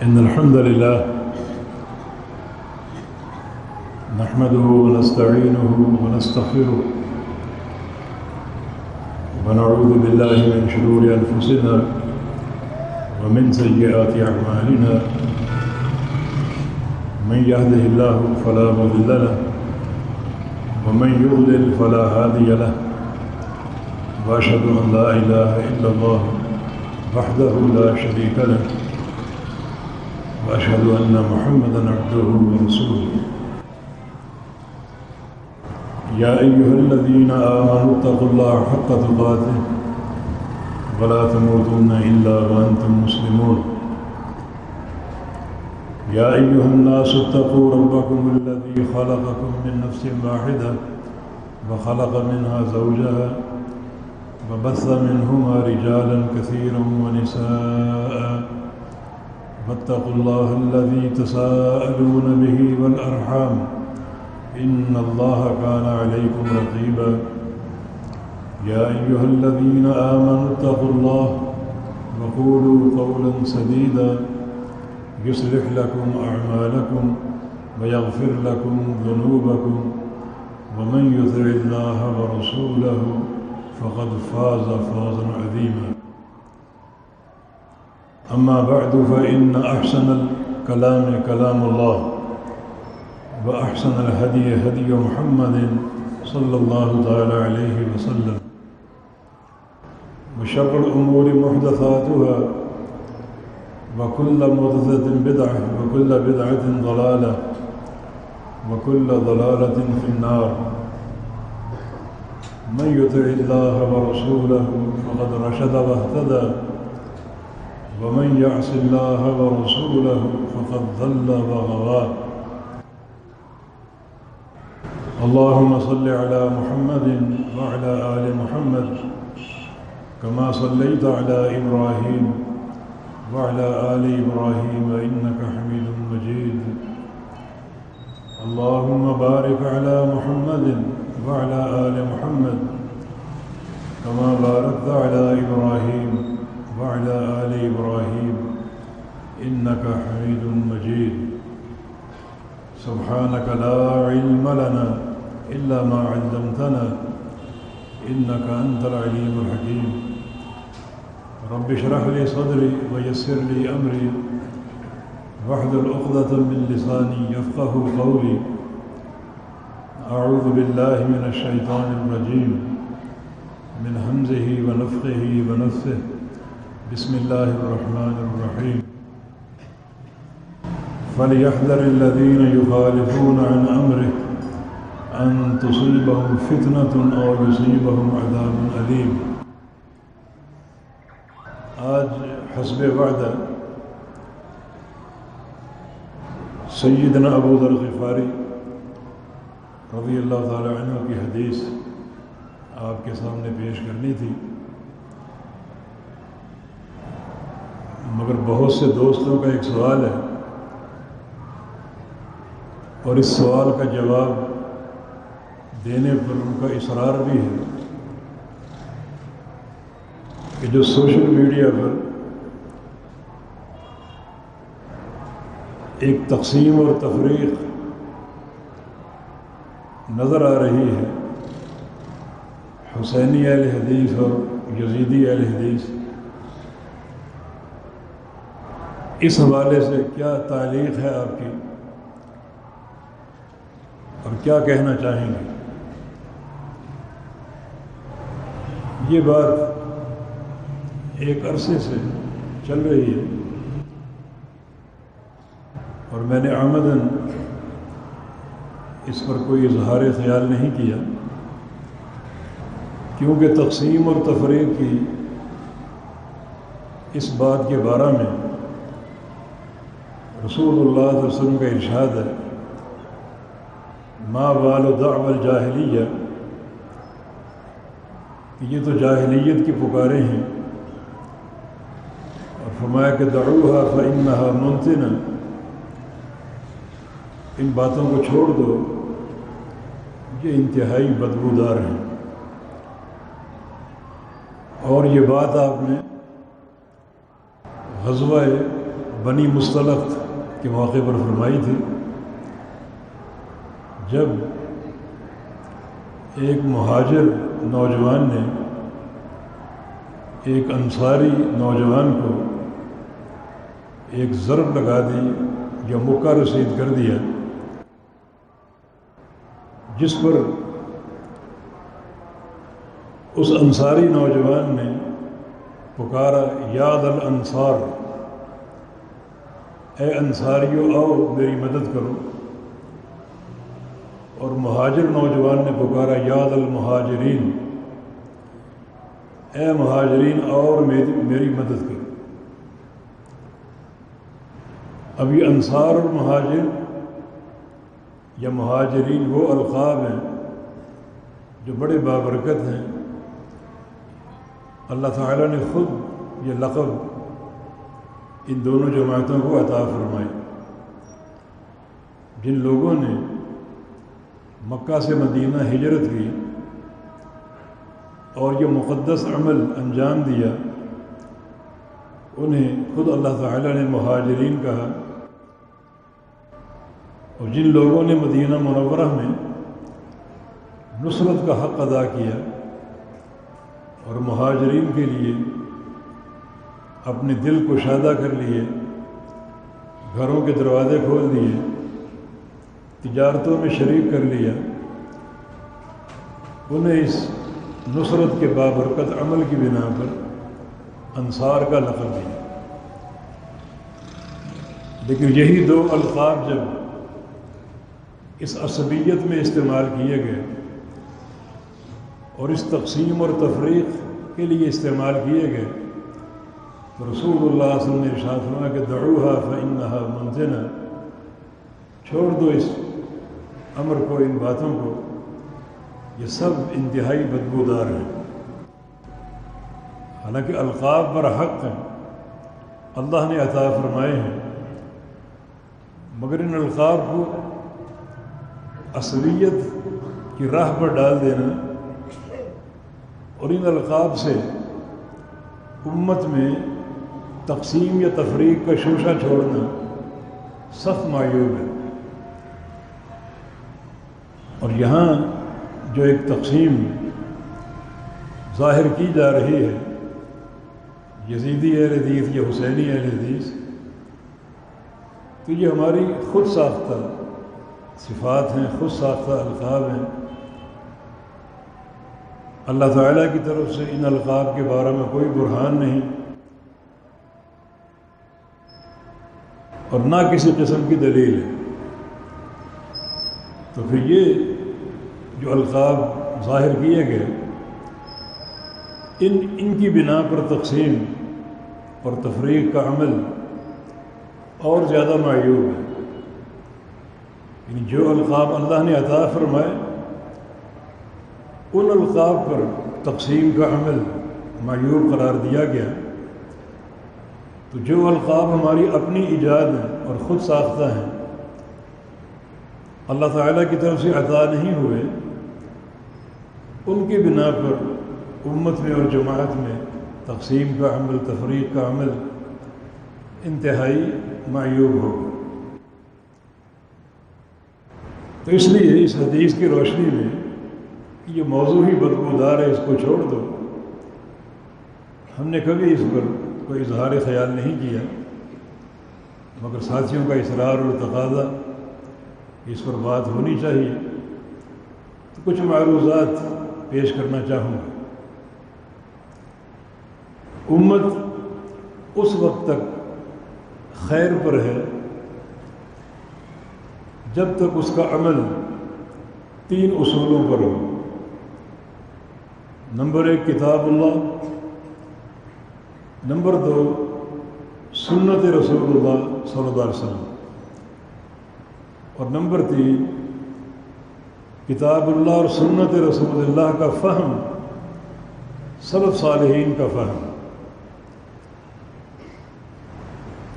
إن الحمد لله نحمده ونستعينه ونستغفره ونعوذ بالله من شرور أنفسنا ومن سيئات أعمالنا من يهده الله فلا مضل له ومن يضلل فلا هادي له وأشهد أن لا إله إلا الله وحده لا شريك له وأشهد أن محمدًا عبده ورسوله يا أيها الذين آمنوا اتقوا الله حق تقاته ولا تموتن إلا وأنتم مسلمون يا أيها الناس اتقوا ربكم الذي خلقكم من نفس واحدة وخلق منها زوجها وبث منهما رجالا كثيرا ونساء واتقوا الله الذي تساءلون به والأرحام إن الله كان عليكم رقيبا يا أيها الذين آمنوا اتقوا الله وقولوا قولا سديدا يصلح لكم أعمالكم ويغفر لكم ذنوبكم ومن يطع الله ورسوله فقد فاز فوزا عظيما أما بعد فإن أحسن الكلام كلام الله وأحسن الهدي هدي محمد صلى الله تعالى عليه وسلم وشر الأمور محدثاتها وكل محدثة بدعة وكل بدعة ضلالة وكل ضلالة في النار من يطع الله ورسوله فقد رشد واهتدى ومن يعص الله ورسوله فقد ضل وغوى اللهم صل على محمد وعلى آل محمد كما صليت على إبراهيم وعلى آل إبراهيم إنك حميد مجيد اللهم بارك على محمد وعلى آل محمد كما باركت على إبراهيم وعلى آل إبراهيم إنك حميد مجيد سبحانك لا علم لنا إلا ما علمتنا إنك أنت العليم الحكيم رب اشرح لي صدري ويسر لي أمري واحلل عقدة من لساني يفقه قولي أعوذ بالله من الشيطان الرجيم من همزه ونفخه ونفثه بسم الله الرحمن الرحيم فليحذر الذين يخالفون عن أمره أن تصيبهم فتنة أو يصيبهم عذاب أليم آج حسب وعدہ سیدنا ابو ذر غفاری رضی اللہ تعالی عنہ کی حدیث آپ کے سامنے پیش کرنی تھی، مگر بہت سے دوستوں کا ایک سوال ہے اور اس سوال کا جواب دینے پر ان کا اصرار بھی ہے کہ جو سوشل میڈیا پر ایک تقسیم اور تفریق نظر آ رہی ہے حسینی اہل حدیث اور یزیدی اہل حدیث، اس حوالے سے کیا تعلیق ہے آپ کی اور کیا کہنا چاہیں گے؟ یہ بات ایک عرصے سے چل رہی ہے اور میں نے عمداً اس پر کوئی اظہار خیال نہیں کیا، کیونکہ تقسیم اور تفریق کی اس بات کے بارے میں رسول اللہ صلی اللہ علیہ وسلم کا ارشاد ہے ما بال دعوی الجاہلیہ، کہ یہ تو جاہلیت کی پکاریں ہیں، اور فرمایا کہ دعوها فإنها منتنہ، ان باتوں کو چھوڑ دو، یہ انتہائی بدبودار ہیں۔ اور یہ بات آپ نے غزوہ بنی مصطلق کے موقع پر فرمائی تھی، جب ایک مہاجر نوجوان نے ایک انصاری نوجوان کو ایک ضرب لگا دی یا مکہ رسید کر دیا، جس پر اس انصاری نوجوان نے پکارا یا ذا الانصار، اے انصاریو آؤ میری مدد کرو، اور مہاجر نوجوان نے پکارا یا ذا المہاجرین، اے مہاجرین اور میری مدد کرو۔ اب یہ انصار اور مہاجر یا مہاجرین وہ القاب ہیں جو بڑے بابرکت ہیں۔ اللہ تعالیٰ نے خود یہ لقب ان دونوں جماعتوں کو عطا فرمائی۔ جن لوگوں نے مکہ سے مدینہ ہجرت کی اور یہ مقدس عمل انجام دیا، انہیں خود اللہ تعالیٰ نے مہاجرین کہا، اور جن لوگوں نے مدینہ منورہ میں نصرت کا حق ادا کیا اور مہاجرین کے لیے اپنے دل کو شادہ کر لیے، گھروں کے دروازے کھول دیے، تجارتوں میں شریک کر لیا، انہیں اس نصرت کے بابرکت عمل کی بنا پر انصار کا لقب دیا۔ لیکن یہی دو القاب جب اس عصبیت میں استعمال کیے گئے اور اس تقسیم اور تفریق کے لیے استعمال کیے گئے، تو رسول اللہ صلی اللہ علیہ وسلم نے ارشاد فرمایا کہ دعوها فإنها منتنہ، چھوڑ دو اس امر کو، ان باتوں کو، یہ سب انتہائی بدبودار ہیں۔ حالانکہ القاب برحق ہیں، اللہ نے عطا فرمائے ہیں، مگر ان القاب کو عصبیت کی راہ پر ڈال دینا اور ان القاب سے امت میں تقسیم یا تفریق کا شوشہ چھوڑنا سخت معیوب ہے۔ اور یہاں جو ایک تقسیم ظاہر کی جا رہی ہے، یزیدی اہل حدیث یا حسینی اہل حدیث، تو یہ ہماری خود ساختہ صفات ہیں، خود ساختہ القاب ہیں۔ اللہ تعالیٰ کی طرف سے ان القاب کے بارے میں کوئی برہان نہیں اور نہ کسی قسم کی دلیل ہے۔ تو پھر یہ جو القاب ظاہر کیے گئے، ان کی بنا پر تقسیم اور تفریق کا عمل اور زیادہ معیوب ہے۔ یعنی جو القاب اللہ نے عطا فرمائے، ان القاب پر تقسیم کا عمل معیوب قرار دیا گیا، تو جو القاب ہماری اپنی ایجاد ہیں اور خود ساختہ ہیں، اللہ تعالیٰ کی طرف سے عطا نہیں ہوئے، ان کی بنا پر امت میں اور جماعت میں تقسیم کا عمل، تفریق کا عمل انتہائی معیوب ہوگا۔ تو اس لیے اس حدیث کی روشنی میں یہ موضوع ہی بدبودار ہے، اس کو چھوڑ دو، ہم نے کبھی اس پر کوئی اظہار خیال نہیں کیا، مگر ساتھیوں کا اصرار اور تقاضا اس پر بات ہونی چاہیے، تو کچھ معروضات پیش کرنا چاہوں گا۔ امت اس وقت تک خیر پر ہے جب تک اس کا عمل 3 اصولوں پر ہو۔ نمبر 1 کتاب اللہ، نمبر 2 سنت رسول اللہ صلی اللہ علیہ وسلم، اور نمبر 3 کتاب اللہ اور سنت رسول اللہ کا فہم، سلف صالحین کا فہم۔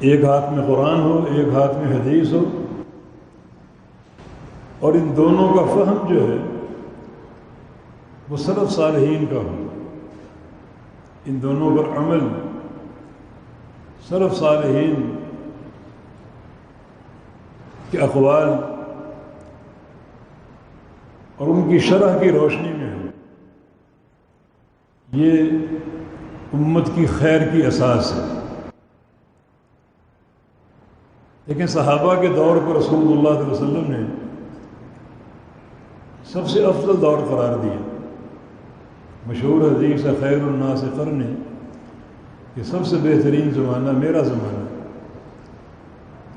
ایک ہاتھ میں قرآن ہو، ایک ہاتھ میں حدیث ہو، اور ان دونوں کا فہم جو ہے وہ سلف صالحین کا ہو، ان دونوں پر عمل سلف صالحین کے اقوال اور ان کی شرح کی روشنی میں ہو، یہ امت کی خیر کی اساس ہے۔ لیکن صحابہ کے دور کو رسول اللہ صلی اللہ علیہ وسلم نے سب سے افضل دور قرار دیا۔ مشہور حدیث ہے خیر الناس قرنی، کہ سب سے بہترین زمانہ میرا زمانہ،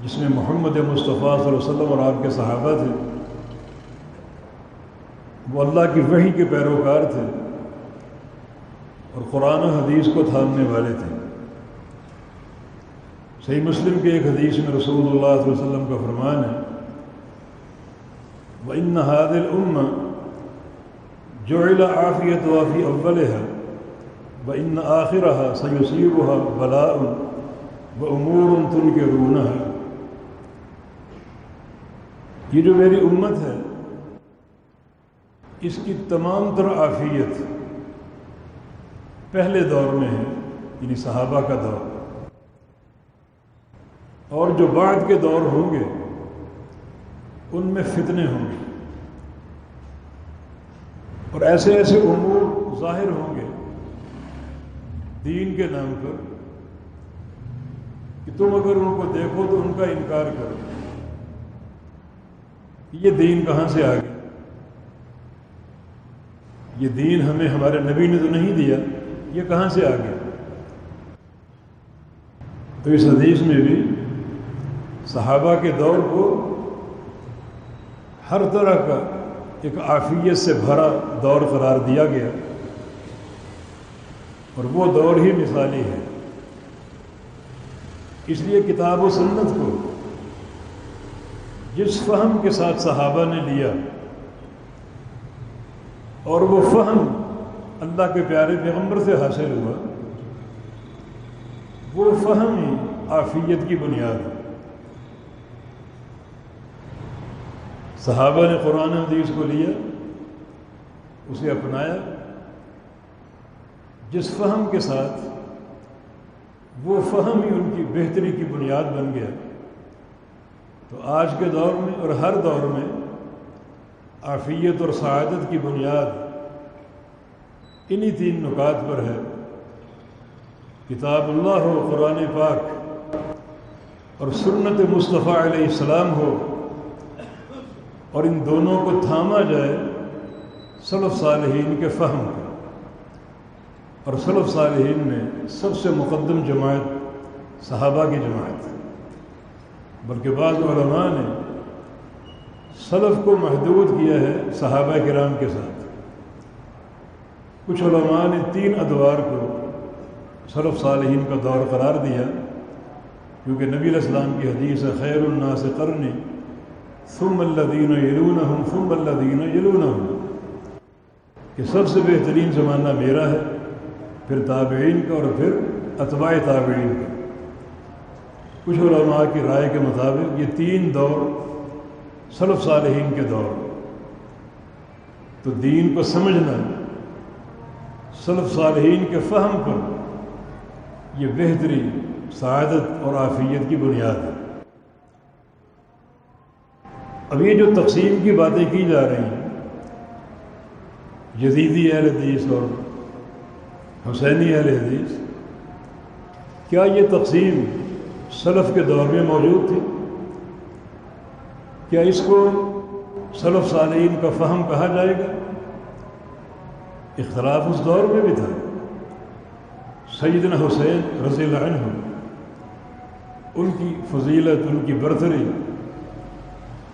جس میں محمد مصطفیٰ صلی اللہ علیہ وسلم اور آپ کے صحابہ تھے، وہ اللہ کی وحی کے پیروکار تھے اور قرآن و حدیث کو تھامنے والے تھے۔ صحیح مسلم کے ایک حدیث میں رسول اللہ صلی اللہ علیہ وسلم کا فرمان ہے، وَإِنَّ هَذِهِ الْأُمَّةَ جُعِلَ عَافِيَتُهَا فِي أَوَّلِهَا وَإِنَّ آخِرَهَا سَيُصِيبُهَا بَلَاءٌ وَأُمُورٌ تُنْكِرُونَهَا۔ یہ جو میری امت ہے، اس کی تمام تر عافیت پہلے دور میں ہے، یعنی صحابہ کا دور، اور جو بعد کے دور ہوں گے ان میں فتنے ہوں گے اور ایسے ایسے امور ظاہر ہوں گے دین کے نام پر کہ تم اگر ان کو دیکھو تو ان کا انکار کرو۔ یہ دین کہاں سے آ گیا؟ یہ دین ہمیں ہمارے نبی نے تو نہیں دیا، یہ کہاں سے آ گیا؟ تو اس حدیث میں بھی صحابہ کے دور کو ہر طرح کا ایک عافیت سے بھرا دور قرار دیا گیا، اور وہ دور ہی مثالی ہے۔ اس لیے کتاب و سنت کو جس فہم کے ساتھ صحابہ نے لیا، اور وہ فہم اللہ کے پیارے پیغمبر سے حاصل ہوا، وہ فہم ہی عافیت کی بنیاد ہے۔ صحابہ نے قرآن حدیث کو لیا، اسے اپنایا، جس فہم کے ساتھ وہ فہم ہی ان کی بہتری کی بنیاد بن گیا۔ تو آج کے دور میں اور ہر دور میں عافیت اور سعادت کی بنیاد انہی تین نکات پر ہے، کتاب اللہ ہو، قرآن پاک، اور سنت مصطفیٰ علیہ السلام ہو، اور ان دونوں کو تھاما جائے سلف صالحین کے فہم پر۔ اور سلف صالحین میں سب سے مقدم جماعت صحابہ کی جماعت، بلکہ بعض علماء نے سلف کو محدود کیا ہے صحابہ کرام کے ساتھ۔ کچھ علماء نے 3 ادوار کو سلف صالحین کا دور قرار دیا، کیونکہ نبی علیہ السلام کی حدیث ہے خیر الناس قرنی ثم الذین یلونہم ثم الذین یلونہم، کہ سب سے بہترین زمانہ میرا ہے، پھر تابعین کا، اور پھر اتباع تابعین کا۔ کچھ علماء کی رائے کے مطابق یہ 3 دور سلف صالحین کے دور۔ تو دین کو سمجھنا سلف صالحین کے فہم پر یہ بہتری، سعادت اور عافیت کی بنیاد ہے۔ اب یہ جو تقسیم کی باتیں کی جا رہی ہیں، یزیدی اہل حدیث اور حسینی اہل حدیث، کیا یہ تقسیم سلف کے دور میں موجود تھی؟ کیا اس کو سلف صالحین کا فہم کہا جائے گا؟ اختلاف اس دور میں بھی تھا۔ سیدنا حسین رضی اللہ عنہ، ان کی فضیلت، ان کی برتری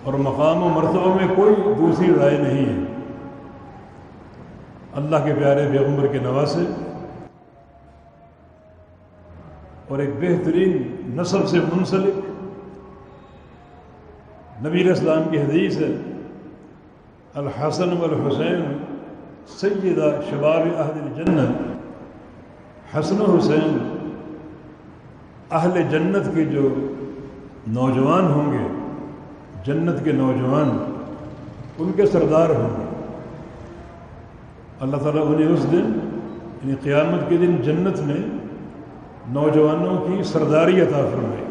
اور مقام و مرتبہ میں کوئی دوسری رائے نہیں ہے۔ اللہ کے پیارے پیغمبر کے نواسے اور ایک بہترین نسب سے منسلک، نبی علیہ السلام کی حدیث ہے الحسن والحسین سیدہ شباب اہل الجنہ، حسن و حسین اہل جنت کے جو نوجوان ہوں گے، جنت کے نوجوان، ان کے سردار ہوں گے۔ اللہ تعالیٰ انہیں اس دن، یعنی قیامت کے دن، جنت میں نوجوانوں کی سرداری عطا فرمائے۔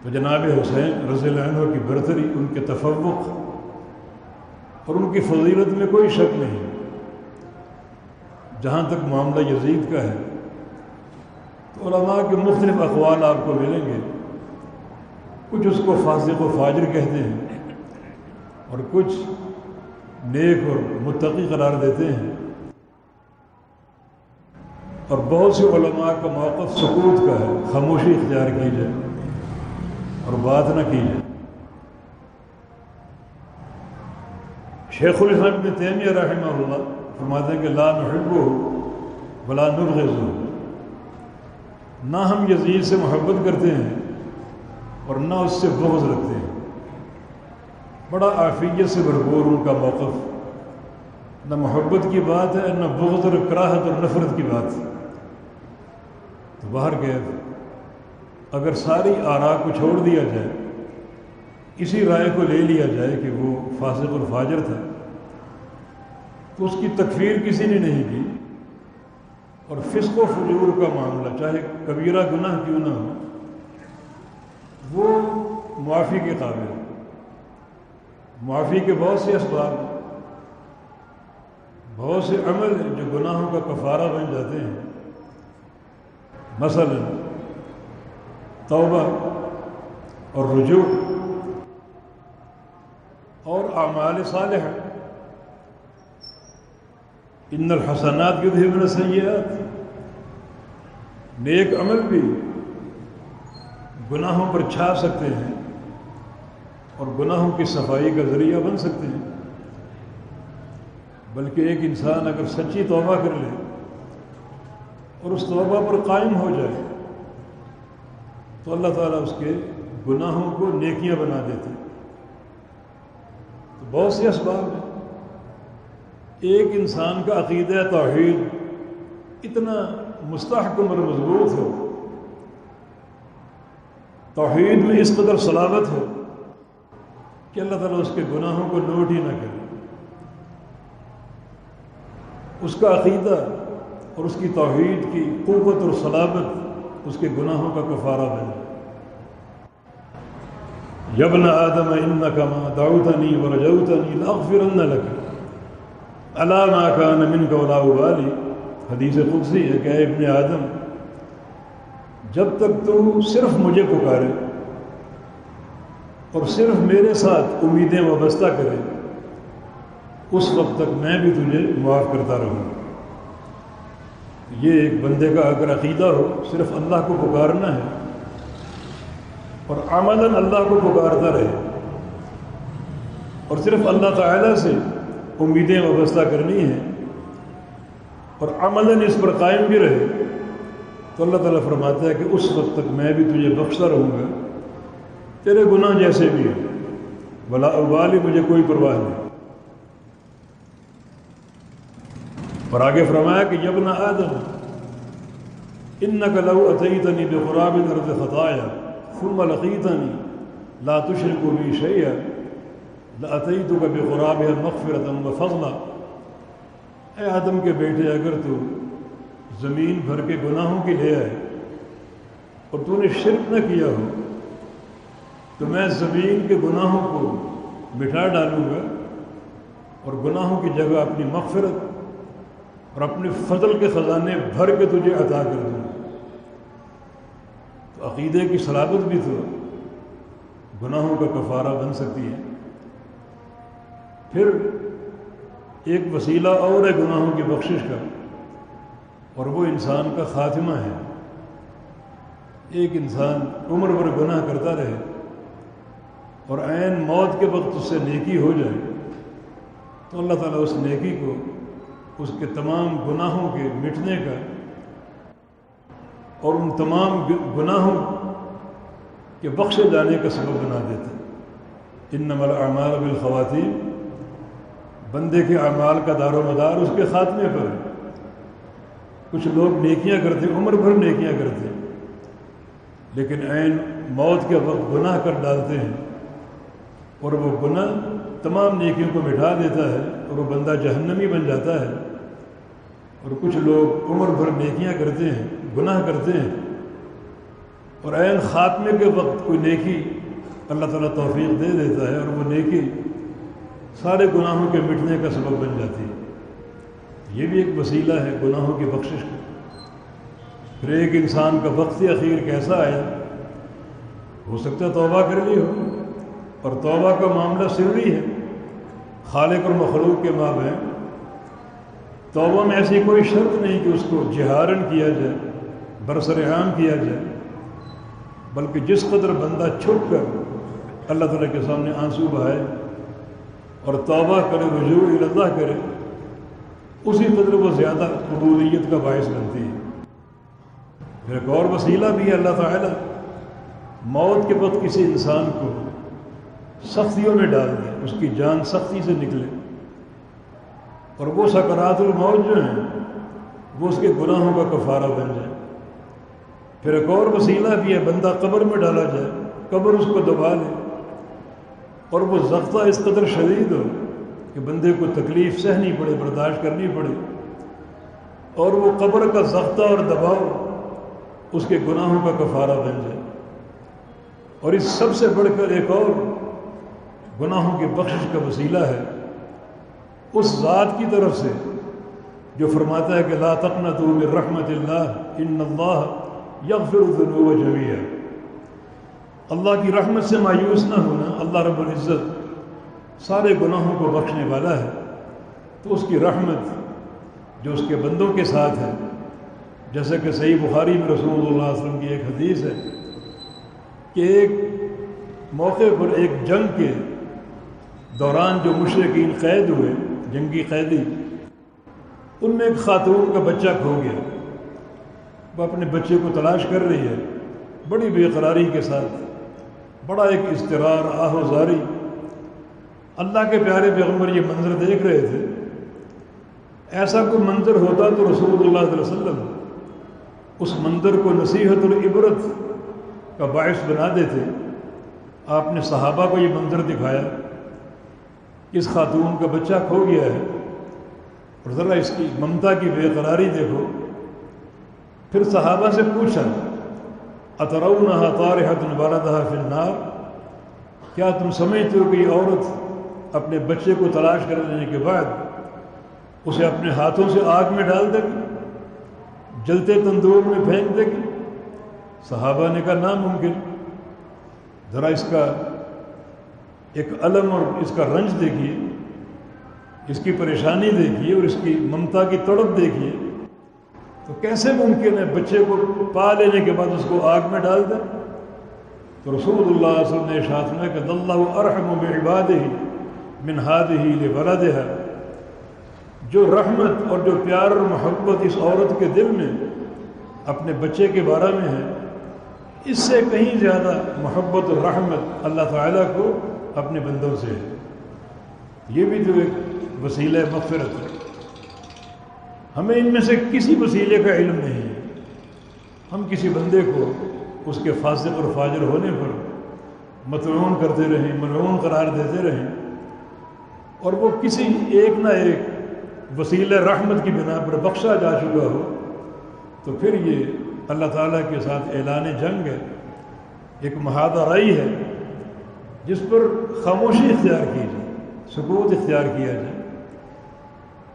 تو جناب حسین رضی اللہ عنہ کی برتری، ان کے تفوق اور ان کی فضیلت میں کوئی شک نہیں۔ جہاں تک معاملہ یزید کا ہے تو علماء کے مختلف اقوال آپ کو ملیں گے۔ کچھ اس کو فاسق و فاجر کہتے ہیں اور کچھ نیک اور متقی قرار دیتے ہیں، اور بہت سے علماء کا موقف سکوت کا ہے، خاموشی اختیار کی جائے اور بات نہ کی جائے۔ شیخ الاسلام ابن تیمیہ رحمہ اللہ فرماتے ہیں کہ لا نحبہ ولا نبغضہ، نہ ہم یزید سے محبت کرتے ہیں اور نہ اس سے بغض رکھتے ہیں۔ بڑا عافیت سے بھرپور ان کا موقف، نہ محبت کی بات ہے نہ بغض اور کراہت اور نفرت کی بات۔ تو باہر کیف اگر ساری آراء کو چھوڑ دیا جائے، اسی رائے کو لے لیا جائے کہ وہ فاسق اور فاجر تھا، تو اس کی تکفیر کسی نے نہیں کی، اور فسق و فجور کا معاملہ چاہے کبیرہ گناہ کیوں نہ ہو وہ معافی کے قابل ہے۔ معافی کے بہت سے اسباب، بہت سے عمل ہیں جو گناہوں کا کفارہ بن جاتے ہیں، مثلا توبہ اور رجوع اور اعمال صالحہ۔ ان الحسنات یذہبن السیئات، نیک عمل بھی گناہوں پر چھا سکتے ہیں اور گناہوں کی صفائی کا ذریعہ بن سکتے ہیں۔ بلکہ ایک انسان اگر سچی توبہ کر لے اور اس توبہ پر قائم ہو جائے تو اللہ تعالیٰ اس کے گناہوں کو نیکیاں بنا دیتے ہیں۔ تو بہت سے اسباب ہیں۔ ایک انسان کا عقیدہ توحید اتنا مستحکم اور مضبوط ہو، توحید میں اس قدر صلابت ہو کہ اللہ تعالیٰ اس کے گناہوں کو نوٹ ہی نہ کرے، اس کا عقیدہ اور اس کی توحید کی قوت اور صلابت اس کے گناہوں کا کفارہ بنے۔ یا ابن آدم انک ما دعوتنی ورجوتنی لاغفرن لک الا ما کان منک ولا ابالی، حدیث قدسی ہے کہ اے ابن آدم، جب تک تو صرف مجھے پکارے اور صرف میرے ساتھ امیدیں وابستہ کرے، اس وقت تک میں بھی تجھے معاف کرتا رہوں۔ یہ ایک بندے کا اگر عقیدہ ہو صرف اللہ کو پکارنا ہے اور عملاً اللہ کو پکارتا رہے اور صرف اللہ تعالیٰ سے امیدیں وابستہ کرنی ہیں اور عملاً اس پر قائم بھی رہے، تو اللہ تعالیٰ فرماتا ہے کہ اس وقت تک میں بھی تجھے بخشتا رہوں گا، تیرے گناہ جیسے بھی ہیں، ولا ابالی، مجھے کوئی پرواہ نہیں۔ اور آگے فرمایا کہ یا ابن آدم انک لو اتیتنی بقراب الارض خطایا ثم لقیتنی لا تشرک بی شیئا لاتیتک بقرابها مغفرۃ وفضلا۔ اے آدم کے بیٹے، اگر تو زمین بھر کے گناہوں کی لے آئے اور تو نے شرک نہ کیا ہو تو میں زمین کے گناہوں کو مٹا ڈالوں گا اور گناہوں کی جگہ اپنی مغفرت اور اپنے فضل کے خزانے بھر کے تجھے عطا کر دوں گا۔ تو عقیدے کی صلابت بھی تو گناہوں کا کفارہ بن سکتی ہے۔ پھر ایک وسیلہ اور ہے گناہوں کی بخشش کا، اور وہ انسان کا خاتمہ ہے۔ ایک انسان عمر بھر گناہ کرتا رہے اور عین موت کے وقت اس سے نیکی ہو جائے تو اللہ تعالیٰ اس نیکی کو اس کے تمام گناہوں کے مٹنے کا اور ان تمام گناہوں کے بخشے جانے کا سبب بنا دیتا۔ انما الاعمال بالخواتیم، بندے کے اعمال کا دار و مدار اس کے خاتمے پر ہے۔ کچھ لوگ نیکیاں کرتے، عمر بھر نیکیاں کرتے، لیکن عین موت کے وقت گناہ کر ڈالتے ہیں اور وہ گناہ تمام نیکیوں کو مٹا دیتا ہے اور وہ بندہ جہنمی بن جاتا ہے۔ اور کچھ لوگ عمر بھر نیکیاں کرتے ہیں، گناہ کرتے ہیں، اور عین خاتمے کے وقت کوئی نیکی اللہ تعالیٰ توفیق دے دیتا ہے اور وہ نیکی سارے گناہوں کے مٹنے کا سبب بن جاتی ہے۔ یہ بھی ایک وسیلہ ہے گناہوں کی بخشش کا۔ پھر ایک انسان کا وقت اخیر کیسا آیا، ہو سکتا ہے توبہ کر لی ہو، اور توبہ کا معاملہ سری ہے خالق اور مخلوق کے مابین۔ توبہ میں ایسی کوئی شرط نہیں کہ اس کو جہارن کیا جائے، برسر عام کیا جائے، بلکہ جس قدر بندہ چھپ کر اللہ تعالیٰ کے سامنے آنسو بہائے اور توبہ کرے، رجوع الی اللہ کرے، اسی قدر وہ زیادہ قبولیت کا باعث بنتی ہے۔ پھر ایک اور وسیلہ بھی ہے، اللہ تعالیٰ موت کے وقت کسی انسان کو سختیوں میں ڈال دے، اس کی جان سختی سے نکلے، اور وہ سکرات الموت جو ہیں وہ اس کے گناہوں کا کفارہ بن جائے۔ پھر ایک اور وسیلہ بھی ہے، بندہ قبر میں ڈالا جائے، قبر اس کو دبا لے، اور وہ ضغطہ اس قدر شدید ہو کہ بندے کو تکلیف سہنی پڑے، برداشت کرنی پڑے، اور وہ قبر کا ضغطہ اور دباؤ اس کے گناہوں کا کفارہ بن جائے۔ اور اس سب سے بڑھ کر ایک اور گناہوں کی بخشش کا وسیلہ ہے اس ذات کی طرف سے جو فرماتا ہے کہ لا تقنطوا من رحمت اللہ ان اللہ یغفر الذنوب جميعا۔ اللہ کی رحمت سے مایوس نہ ہونا، اللہ رب العزت سارے گناہوں کو بخشنے والا ہے، تو اس کی رحمت جو اس کے بندوں کے ساتھ ہے، جیسا کہ صحیح بخاری میں رسول اللہ صلی اللہ علیہ وسلم کی ایک حدیث ہے کہ ایک موقع پر ایک جنگ کے دوران جو مشرکین قید ہوئے، جنگی قیدی، ان میں ایک خاتون کا بچہ کھو گیا۔ وہ اپنے بچے کو تلاش کر رہی ہے بڑی بے قراری کے ساتھ، بڑا ایک اضطرار، آہ و زاری۔ اللہ کے پیارے پیغمبر یہ منظر دیکھ رہے تھے۔ ایسا کوئی منظر ہوتا تو رسول اللہ صلی اللہ علیہ وسلم اس منظر کو نصیحت اور عبرت کا باعث بنا دیتے۔ آپ نے صحابہ کو یہ منظر دکھایا، اس خاتون کا بچہ کھو گیا ہے اور ذرا اس کی ممتا کی بے قراری دیکھو۔ پھر صحابہ سے پوچھا اترونہا طارحۃ ولدہا فی النار، کیا تم سمجھتے ہو کہ یہ عورت اپنے بچے کو تلاش کر لینے کے بعد اسے اپنے ہاتھوں سے آگ میں ڈال دے گی، جلتے تندور میں پھینک دے گی؟ صحابہ نے کہا ناممکن۔ ذرا اس کا ایک الم اور اس کا رنج دیکھیے، اس کی پریشانی دیکھیے اور اس کی ممتا کی تڑپ دیکھیے، تو کیسے ممکن ہے بچے کو پا لینے کے بعد اس کو آگ میں ڈال دیں؟ تو رسول اللہ صلی اللہ علیہ وسلم نے ارشاد فرمایا کہ اللہ ارحم بعبادہ من ہذہ لولدہا، جو رحمت اور جو پیار اور محبت اس عورت کے دل میں اپنے بچے کے بارے میں ہے، اس سے کہیں زیادہ محبت اور رحمت اللہ تعالیٰ کو اپنے بندوں سے ہے۔ یہ بھی تو ایک وسیلہ مغفرت ہے۔ ہمیں ان میں سے کسی وسیلے کا علم نہیں ہے۔ ہم کسی بندے کو اس کے فاسق اور فاجر ہونے پر مطعون کرتے رہیں، ملعون قرار دیتے رہیں، اور وہ کسی ایک نہ ایک وسیلہ رحمت کی بنا پر بخشا جا چکا ہو، تو پھر یہ اللہ تعالیٰ کے ساتھ اعلان جنگ ہے، ایک محاذہ رائی ہے جس پر خاموشی اختیار کی جائے، سکوت اختیار کیا جائے۔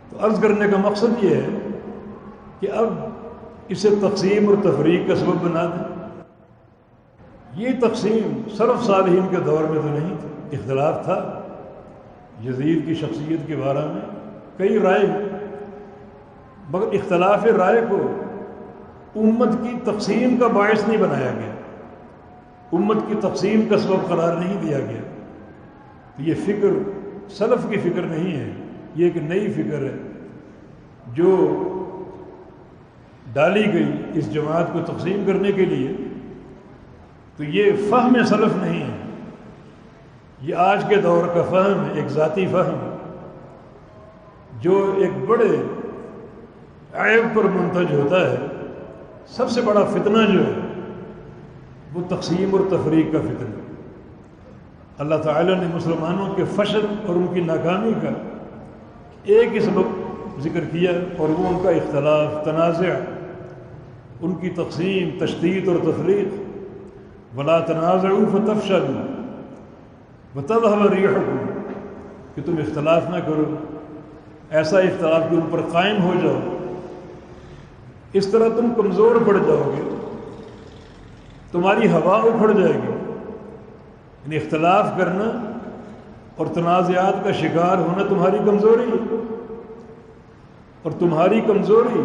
تو عرض کرنے کا مقصد یہ ہے کہ اب اسے تقسیم اور تفریق کا سبب بنا دیں۔ یہ تقسیم سلف صالحین کے دور میں تو نہیں تھی، اختلاف تھا یزید کی شخصیت کے بارے میں، کئی رائے، مگر اختلاف رائے کو امت کی تقسیم کا باعث نہیں بنایا گیا، امت کی تقسیم کا سبب قرار نہیں دیا گیا۔ تو یہ فکر سلف کی فکر نہیں ہے، یہ ایک نئی فکر ہے جو ڈالی گئی اس جماعت کو تقسیم کرنے کے لیے۔ تو یہ فہم سلف نہیں ہے، یہ آج کے دور کا فہم ہے، ایک ذاتی فہم جو ایک بڑے عیب پر منتج ہوتا ہے۔ سب سے بڑا فتنہ جو ہے وہ تقسیم اور تفریق کا فتنہ۔ اللہ تعالیٰ نے مسلمانوں کے فشل اور ان کی ناکامی کا ایک ہی سبب ذکر کیا، اور وہ ان کا اختلاف، تنازع، ان کی تقسیم، تشدید اور تفریق۔ ولا تنازعوا فتفشلوا وتذهب ريحكم، کہ تم اختلاف نہ کرو، ایسا اختلاف کے اوپر قائم ہو جاؤ، اس طرح تم کمزور پڑ جاؤ گے، تمہاری ہوا اکھڑ جائے گی۔ یعنی اختلاف کرنا اور تنازعات کا شکار ہونا تمہاری کمزوری ہے، اور تمہاری کمزوری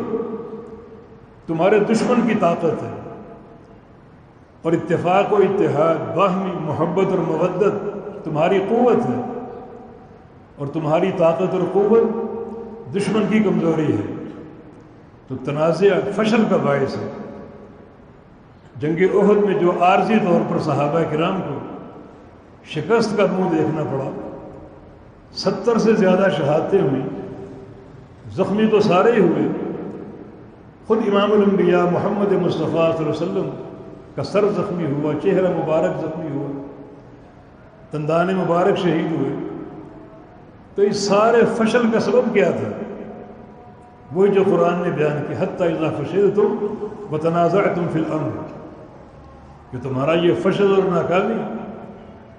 تمہارے دشمن کی طاقت ہے، اور اتفاق و اتحاد، باہمی محبت اور مودت تمہاری قوت ہے، اور تمہاری طاقت اور قوت دشمن کی کمزوری ہے۔ تو تنازع فشل کا باعث ہے۔ جنگ احد میں جو عارضی طور پر صحابہ کرام کو شکست کا منہ دیکھنا پڑا، 70 سے زیادہ شہادتیں ہوئیں، زخمی تو سارے ہی ہوئے، خود امام الانبیاء محمد مصطفیٰ صلی اللہ علیہ وسلم کا سر زخمی ہوا، چہرہ مبارک زخمی ہوا، دندان مبارک شہید ہوئے۔ تو اس سارے فشل کا سبب کیا تھا؟ وہی جو قرآن نے بیان کی، حتی اذا فشلتم وتنازعتم فی الامر، کہ تمہارا یہ فشل اور ناکامی،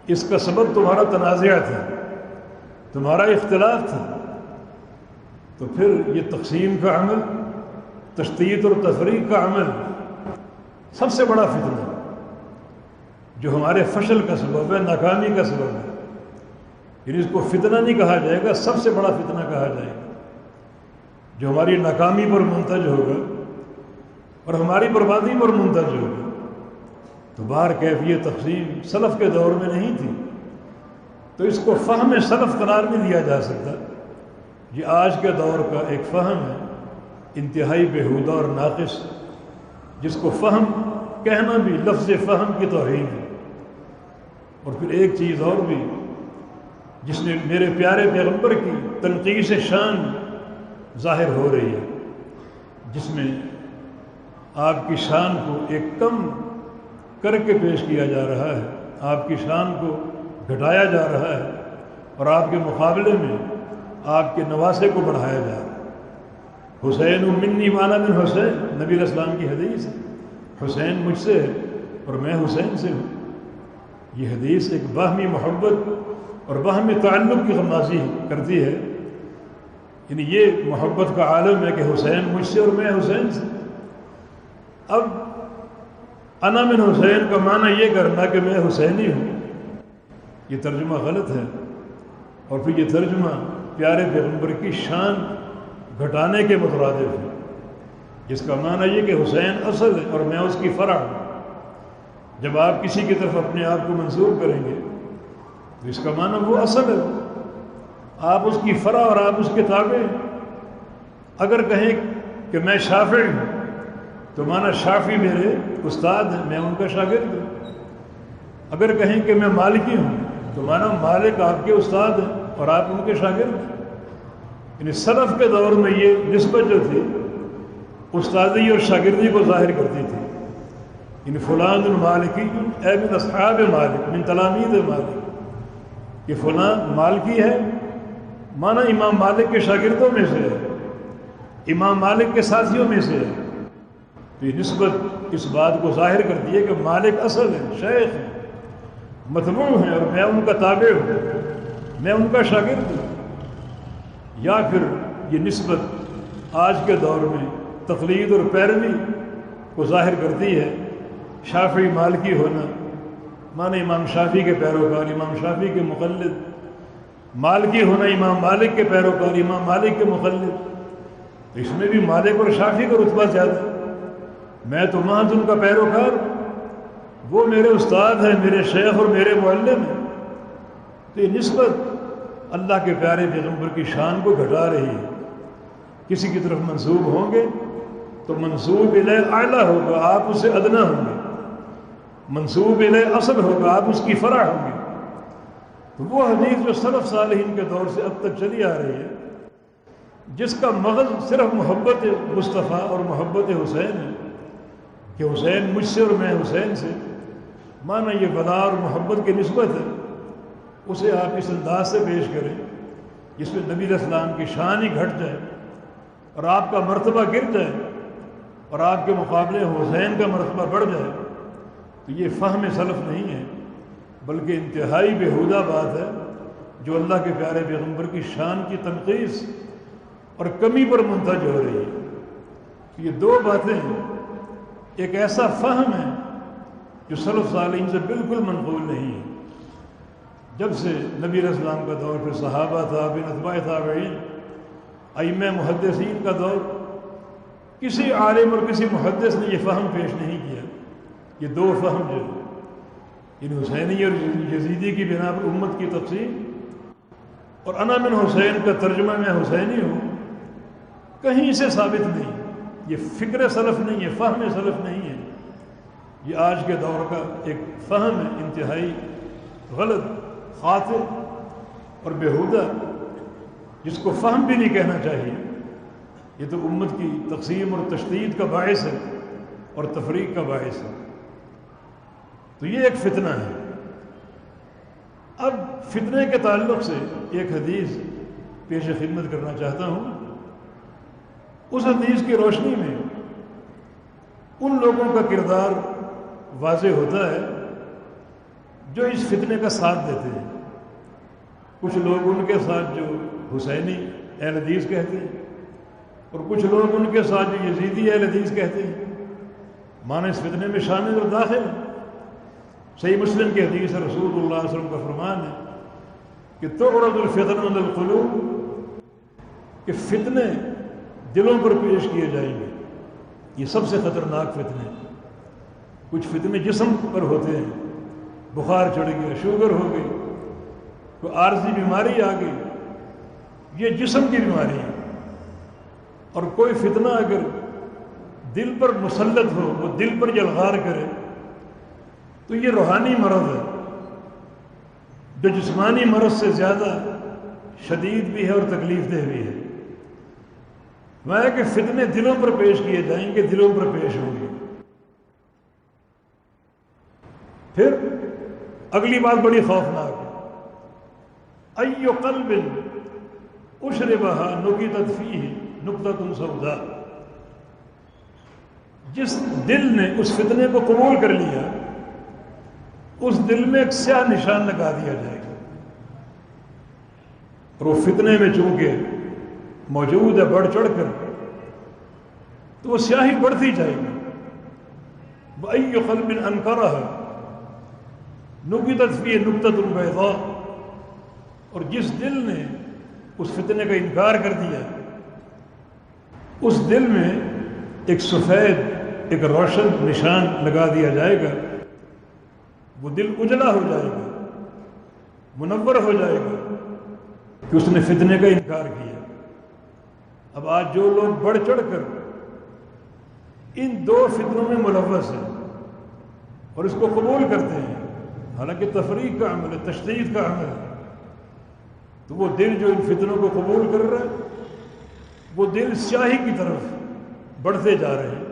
اس کا سبب تمہارا تنازع تھا، تمہارا اختلاف تھا۔ تو پھر یہ تقسیم کا عمل، تشتیت اور تفریق کا عمل سب سے بڑا فتنہ جو ہمارے فشل کا سبب ہے، ناکامی کا سبب ہے۔ یعنی اس کو فتنہ نہیں کہا جائے گا، سب سے بڑا فتنہ کہا جائے گا، جو ہماری ناکامی پر منتج ہوگا اور ہماری بربادی پر منتج ہوگا۔ تو باہر کیفیت تقسیم سلف کے دور میں نہیں تھی، تو اس کو فہم سلف قرار نہیں دیا جا سکتا۔ یہ آج کے دور کا ایک فہم ہے، انتہائی بےہودہ اور ناقص، جس کو فہم کہنا بھی لفظ فہم کی توہین ہے۔ اور پھر ایک چیز اور بھی جس نے میرے پیارے پیغمبر کی تنقیص شان ظاہر ہو رہی ہے، جس میں آپ کی شان کو ایک کم کر کے پیش کیا جا رہا ہے، آپ کی شان کو گھٹایا جا رہا ہے، اور آپ کے مقابلے میں آپ کے نواسے کو بڑھایا جا رہا ہے۔ حسین منی وانا من حسین، نبی علیہ السلام کی حدیث ہے، حسین مجھ سے ہے اور میں حسین سے ہوں۔ یہ حدیث ایک باہمی محبت اور باہمی تعلق کی غمازی کرتی ہے، یعنی یہ محبت کا عالم ہے کہ حسین مجھ سے اور میں حسین سے۔ اب انا من حسین کا معنی یہ کرنا کہ میں حسینی ہوں، یہ ترجمہ غلط ہے، اور پھر یہ ترجمہ پیارے پیغمبر کی شان گھٹانے کے مترادف ہے، جس کا معنی یہ کہ حسین اصل ہے اور میں اس کی فرع ہوں۔ جب آپ کسی کی طرف اپنے آپ کو منسوب کریں گے تو اس کا معنی وہ اصل ہے، آپ اس کی فرع اور آپ اس کے تابع ہیں۔ اگر کہیں کہ میں شافعی ہوں تو معنی شافعی میرے استاد ہیں، میں ان کا شاگرد ہوں۔ اگر کہیں کہ میں مالکی ہوں تو معنی مالک آپ کے استاد ہیں اور آپ ان کے شاگرد ہیں۔ یعنی سلف کے دور میں یہ نسبت جو تھی استادی اور شاگردی کو ظاہر کرتی تھی، یعنی فلان المالکی اے من اصحاب مالک من تلامید مالک، کہ فلاں مالکی ہے معنی امام مالک کے شاگردوں میں سے ہے، امام مالک کے ساتھیوں میں سے ہے۔ تو یہ نسبت اس بات کو ظاہر کرتی ہے کہ مالک اصل ہے، شیخ ہے، متبوع ہیں، اور میں ان کا تابع ہوں، میں ان کا شاگرد ہوں۔ یا پھر یہ نسبت آج کے دور میں تقلید اور پیروی کو ظاہر کرتی ہے، شافعی مالکی ہونا معنی امام شافعی کے پیروکار، امام شافعی کے مقلد، مالکی ہونا امام مالک کے پیروکار، امام مالک کے مقلد۔ تو اس میں بھی مالک اور شافعی کا رتبہ زیادہ، میں تو محض ان کا پیروکار، وہ میرے استاد ہیں، میرے شیخ اور میرے معلم ہیں۔ تو یہ نسبت اللہ کے پیارے پیغمبر کی شان کو گھٹا رہی ہے۔ کسی کی طرف منسوب ہوں گے تو منسوب الیہ اعلیٰ ہوگا، آپ اس سے ادنا ہوں گے، منسوب الیہ اصل ہوگا، آپ اس کی فرع ہوں گے۔ تو وہ حدیث جو سلف صالحین کے دور سے اب تک چلی آ رہی ہے، جس کا مغز صرف محبت مصطفیٰ اور محبت حسین ہے، کہ حسین مجھ سے اور میں حسین سے، معنی یہ ولا اور محبت کی نسبت ہے، اسے آپ اس انداز سے پیش کریں جس میں نبی علیہ السلام کی شان ہی گھٹ جائے اور آپ کا مرتبہ گر جائے اور آپ کے مقابلے حسین کا مرتبہ بڑھ جائے، تو یہ فہم سلف نہیں ہے، بلکہ انتہائی بیہودہ بات ہے جو اللہ کے پیارے پیغمبر کی شان کی تنقیص اور کمی پر منتج ہو رہی ہے۔ یہ دو باتیں ہیں، ایک ایسا فہم ہے جو سلف صالحین سے بالکل منقول نہیں ہے۔ جب سے نبی علیہ السلام کا دور، پھر صحابہ، تابعین، اتباع تابعین، ائمہ محدثین کا دور، کسی عالم اور کسی محدث نے یہ فہم پیش نہیں کیا۔ یہ دو فہم جو ان حسینی اور یزیدی کی بنا پر امت کی تقسیم اور انا من حسین کا ترجمہ میں حسینی ہوں، کہیں سے ثابت نہیں۔ یہ فکر سلف نہیں ہے، فہم سلف نہیں ہے، یہ آج کے دور کا ایک فہم ہے انتہائی غلط، خاطئ اور بیہودہ، جس کو فہم بھی نہیں کہنا چاہیے۔ یہ تو امت کی تقسیم اور تشدید کا باعث ہے اور تفریق کا باعث ہے۔ تو یہ ایک فتنہ ہے۔ اب فتنے کے تعلق سے ایک حدیث پیش خدمت کرنا چاہتا ہوں۔ اس حدیث کی روشنی میں ان لوگوں کا کردار واضح ہوتا ہے جو اس فتنے کا ساتھ دیتے ہیں۔ کچھ لوگ ان کے ساتھ جو حسینی اہل حدیث کہتے ہیں، اور کچھ لوگ ان کے ساتھ جو یزیدی اہل حدیث کہتے ہیں، معنی اس فتنے میں شامل اور داخل۔ صحیح مسلم کی حدیث ہے، رسول اللہ صلی اللہ علیہ وسلم کا فرمان ہے کہ تعرض الفتن علی القلوب، کہ فتنے دلوں پر پیش کیے جائیں گے۔ یہ سب سے خطرناک فتنے۔ کچھ فتنے جسم پر ہوتے ہیں، بخار چڑھ گیا، شوگر ہو گئی، کوئی عارضی بیماری آ گئی، یہ جسم کی بیماری ہے۔ اور کوئی فتنہ اگر دل پر مسلط ہو، وہ دل پر یلغار کرے، تو یہ روحانی مرض ہے جو جسمانی مرض سے زیادہ شدید بھی ہے اور تکلیف دہ بھی ہے۔ وہ ہے کہ فتنے دلوں پر پیش کیے جائیں گے، دلوں پر پیش ہوں گے۔ پھر اگلی بات بڑی خوفناک ہے، ای قلب اشربها نکتت فیہ نکتۃ سوداء، جس دل نے اس فتنے کو قبول کر لیا، اس دل میں ایک سیاہ نشان لگا دیا جائے گا، اور وہ فتنے میں چونکہ موجود ہے بڑھ چڑھ کر، تو وہ سیاہی بڑھتی جائے گی۔ وَأَيُّ قَلْبٍ أَنْكَرَهَا نُكِتَتْ فِيهِ نُكْتَةٌ بَيْضَاء، اور جس دل نے اس فتنے کا انکار کر دیا، اس دل میں ایک سفید، ایک روشن نشان لگا دیا جائے گا۔ وہ دل اجلا ہو جائے گا، منور ہو جائے گا کہ اس نے فتنے کا انکار کیا۔ اب آج جو لوگ بڑھ چڑھ کر ان دو فتنوں میں ملوث ہیں اور اس کو قبول کرتے ہیں، حالانکہ تفریق کا عمل ہے، تشدید کا عمل ہے، تو وہ دل جو ان فتنوں کو قبول کر رہا ہے، وہ دل سیاہی کی طرف بڑھتے جا رہے ہیں۔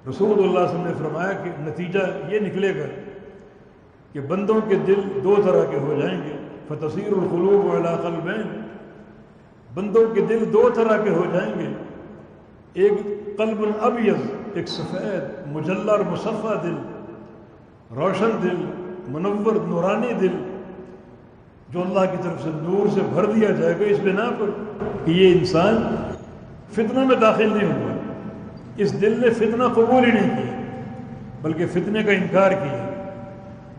رسول اللہ صلی اللہ علیہ وسلم نے فرمایا کہ نتیجہ یہ نکلے گا کہ بندوں کے دل دو طرح کے ہو جائیں گے، فتصیر القلوب علی قلبین، بندوں کے دل دو طرح کے ہو جائیں گے، ایک قلب ابیض، ایک سفید مجلہ اور مصفہ دل، روشن دل، منور نورانی دل، جو اللہ کی طرف سے نور سے بھر دیا جائے گا اس بنا پر کہ یہ انسان فتنوں میں داخل نہیں ہوا، اس دل نے فتنہ قبول ہی نہیں کیا بلکہ فتنے کا انکار کیا،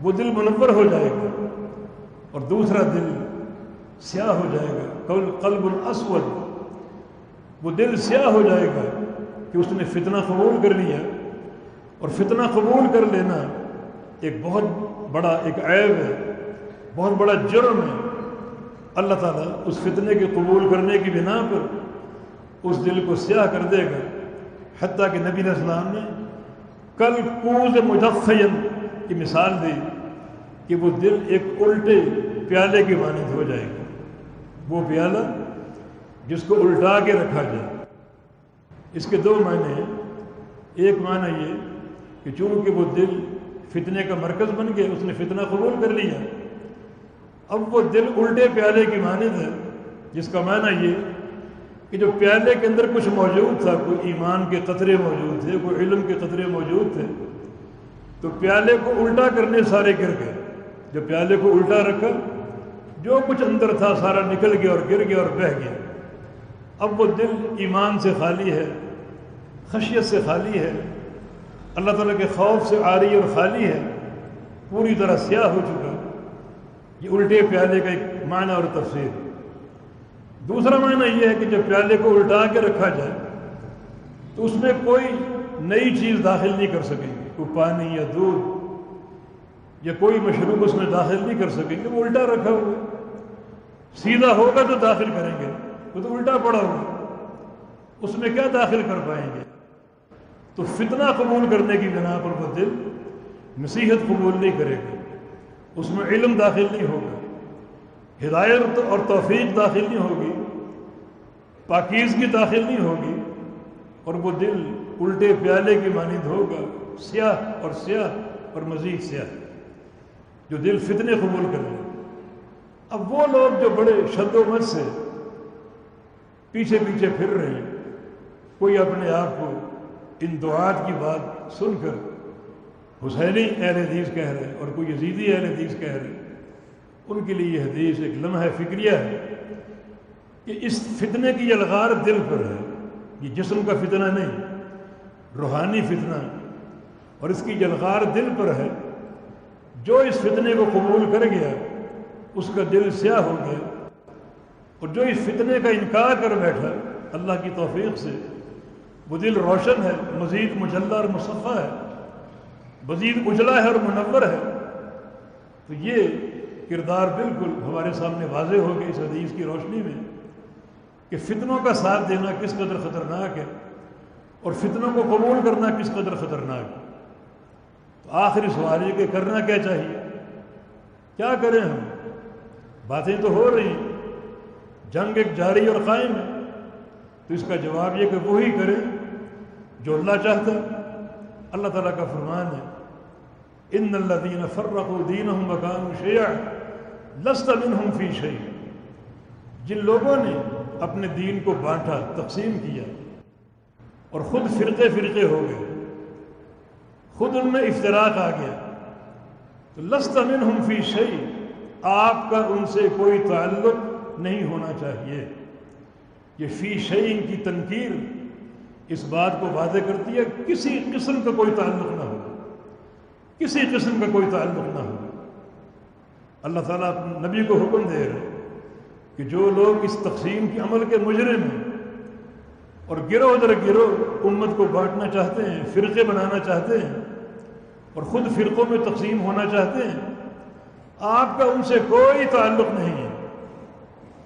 وہ دل منور ہو جائے گا۔ اور دوسرا دل سیاہ ہو جائے گا، قلب الاسود، وہ دل سیاہ ہو جائے گا کہ اس نے فتنہ قبول کر لیا، اور فتنہ قبول کر لینا ایک بہت بڑا ایک عیب ہے، بہت بڑا جرم ہے۔ اللہ تعالیٰ اس فتنے کے قبول کرنے کی بنا پر اس دل کو سیاہ کر دے گا، حتیٰ کہ نبی علیہ السلام نے کل کوز مجفین کی مثال دی کہ وہ دل ایک الٹے پیالے کی مانند ہو جائے گا، وہ پیالہ جس کو الٹا کے رکھا جائے۔ اس کے دو معنی ہیں، ایک معنی یہ کہ چونکہ وہ دل فتنے کا مرکز بن گیا، اس نے فتنہ قبول کر لیا، اب وہ دل الٹے پیالے کی مانند ہے، جس کا معنی یہ کہ جو پیالے کے اندر کچھ موجود تھا، کوئی ایمان کے قطرے موجود تھے، کوئی علم کے قطرے موجود تھے، تو پیالے کو الٹا کرنے سارے گر گئے. جب پیالے کو الٹا رکھا جو کچھ اندر تھا سارا نکل گیا اور گر گیا اور بہہ گیا. اب وہ دل ایمان سے خالی ہے، خشیت سے خالی ہے، اللہ تعالیٰ کے خوف سے عاری اور خالی ہے، پوری طرح سیاہ ہو چکا. یہ الٹے پیالے کا ایک معنی اور تفسیر. دوسرا معنی یہ ہے کہ جب پیالے کو الٹا کے رکھا جائے تو اس میں کوئی نئی چیز داخل نہیں کر سکیں گے، کوئی پانی یا دودھ یا کوئی مشروب اس میں داخل نہیں کر سکیں گے. وہ الٹا رکھا ہوا ہے. سیدھا ہوگا تو داخل کریں گے، وہ تو الٹا پڑا ہوا، اس میں کیا داخل کر پائیں گے؟ تو فتنہ قبول کرنے کی بنا پر وہ دل نصیحت قبول نہیں کرے گا، اس میں علم داخل نہیں ہوگا، ہدایت اور توفیق داخل نہیں ہوگی، پاکیزگی داخل نہیں ہوگی، اور وہ دل الٹے پیالے کی مانند ہوگا، سیاہ اور سیاہ اور مزید سیاہ، جو دل فتنے قبول کر لے. اب وہ لوگ جو بڑے شد و مت سے پیچھے پیچھے پھر رہے ہیں، کوئی اپنے آپ کو ان دعات کی بات سن کر حسینی اہل حدیث کہہ رہے اور کوئی یزیدی اہل حدیث کہہ رہے، ان کے لیے یہ حدیث ایک لمحہ فکریہ ہے کہ اس فتنے کی یلغار دل پر ہے. یہ جسم کا فتنہ نہیں، روحانی فتنہ، اور اس کی یلغار دل پر ہے. جو اس فتنے کو قبول کر گیا اس کا دل سیاہ ہو گیا، اور جو اس فتنے کا انکار کر بیٹھا اللہ کی توفیق سے وہ دل روشن ہے، مزید مجلہ اور مصفہ ہے، مزید اجلا ہے اور منور ہے. تو یہ کردار بالکل ہمارے سامنے واضح ہو گیا اس حدیث کی روشنی میں کہ فتنوں کا ساتھ دینا کس قدر خطرناک ہے اور فتنوں کو قبول کرنا کس قدر خطرناک ہے. تو آخری سوال یہ کہ کرنا کیا چاہیے؟ کیا کریں ہم؟ باتیں تو ہو رہی ہیں، جنگ ایک جاری اور قائم ہے. تو اس کا جواب یہ کہ وہی کریں جو اللہ چاہتا ہے. اللہ تعالیٰ کا فرمان ہے ان الذین فرقوا دینہم وکانوا شیعا لست منہم فی شیء. جن لوگوں نے اپنے دین کو بانٹا، تقسیم کیا اور خود فرقے فرقے ہو گئے، خود ان میں افتراق آ گیا، تو لست منہم فی شیء، آپ کا ان سے کوئی تعلق نہیں ہونا چاہیے. یہ فی شیء کی تنکیر اس بات کو واضح کرتی ہے کسی قسم کا کوئی تعلق نہ ہو، کسی قسم کا کوئی تعلق نہ ہو. اللہ تعالیٰ نبی کو حکم دے رہے کہ جو لوگ اس تقسیم کے عمل کے مجرم ہیں اور گروہ در گروہ امت کو بانٹنا چاہتے ہیں، فرقے بنانا چاہتے ہیں اور خود فرقوں میں تقسیم ہونا چاہتے ہیں، آپ کا ان سے کوئی تعلق نہیں ہے.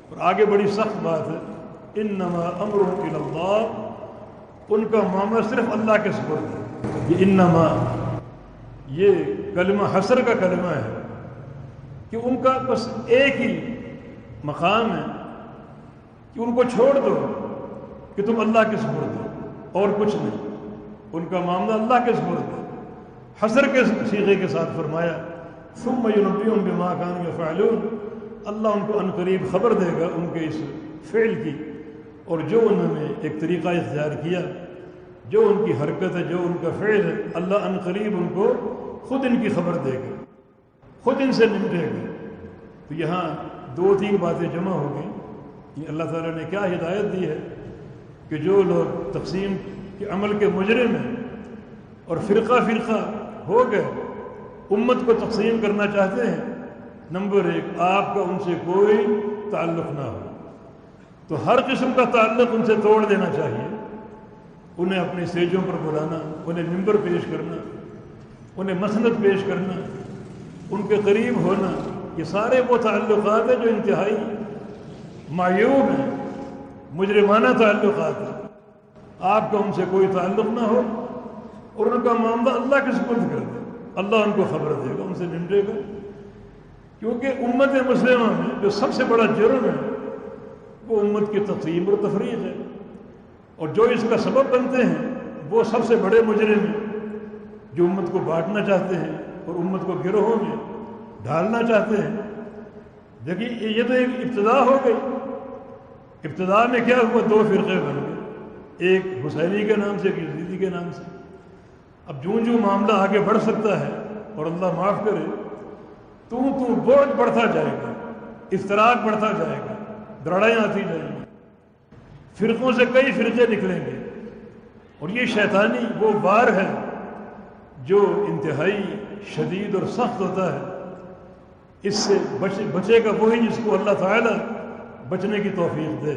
اور آگے بڑی سخت بات ہے انما امرہ الی اللہ، ان کا معاملہ صرف اللہ کے سپرد ہے. یہ انما، یہ کلمہ حصر کا کلمہ ہے کہ ان کا بس ایک ہی مقام ہے کہ ان کو چھوڑ دو کہ تم اللہ کے سپرد ہو اور کچھ نہیں. ان کا معاملہ اللہ کے سپرد ہے. حصر کے صیغے کے ساتھ فرمایا ثم ینبئہم بما کانوا یفعلون، اللہ ان کو عنقریب خبر دے گا ان کے اس فعل کی اور جو انہوں نے ایک طریقہ اختیار کیا، جو ان کی حرکت ہے، جو ان کا فعل ہے، اللہ عنقریب ان کو خود ان کی خبر دے گا، خود ان سے نمٹے گا. تو یہاں دو تین باتیں جمع ہو گئیں. یہ اللہ تعالیٰ نے کیا ہدایت دی ہے کہ جو لوگ تقسیم کے عمل کے مجرم ہیں اور فرقہ فرقہ ہو گئے، امت کو تقسیم کرنا چاہتے ہیں، نمبر ایک آپ کا ان سے کوئی تعلق نہ ہو. تو ہر قسم کا تعلق ان سے توڑ دینا چاہیے. انہیں اپنے اسٹیجوں پر بلانا، انہیں ممبر پیش کرنا، انہیں مسند پیش کرنا، ان کے قریب ہونا، یہ سارے وہ تعلقات ہیں جو انتہائی معیوب ہیں، مجرمانہ تعلقات ہیں. آپ کا ان سے کوئی تعلق نہ ہو اور ان کا معاملہ اللہ کے سپرد کر دے، اللہ ان کو خبر دے گا، ان سے نمٹے گا. کیونکہ امت مسلمہ میں جو سب سے بڑا جرم ہے وہ امت کی تقسیم اور تفریق ہے، اور جو اس کا سبب بنتے ہیں وہ سب سے بڑے مجرم ہیں جو امت کو بانٹنا چاہتے ہیں اور امت کو گروہوں میں ڈالنا چاہتے ہیں. دیکھیے یہ تو ایک ابتدا ہو گئی. ابتدا میں کیا ہوا؟ دو فرقے بن گئے، ایک حسینی کے نام سے، ایک یزیدی کے نام سے. اب جو معاملہ آگے بڑھ سکتا ہے اور اللہ معاف کرے تو بوجھ بڑھتا جائے گا، افتراق بڑھتا جائے گا، لڑائیاں آتی جائیں گی، فرقوں سے کئی فرقے نکلیں گے، اور یہ شیطانی وہ وار ہے جو انتہائی شدید اور سخت ہوتا ہے۔ اس سے بچے گا وہی جس کو اللہ تعالیٰ بچنے کی توفیق دے۔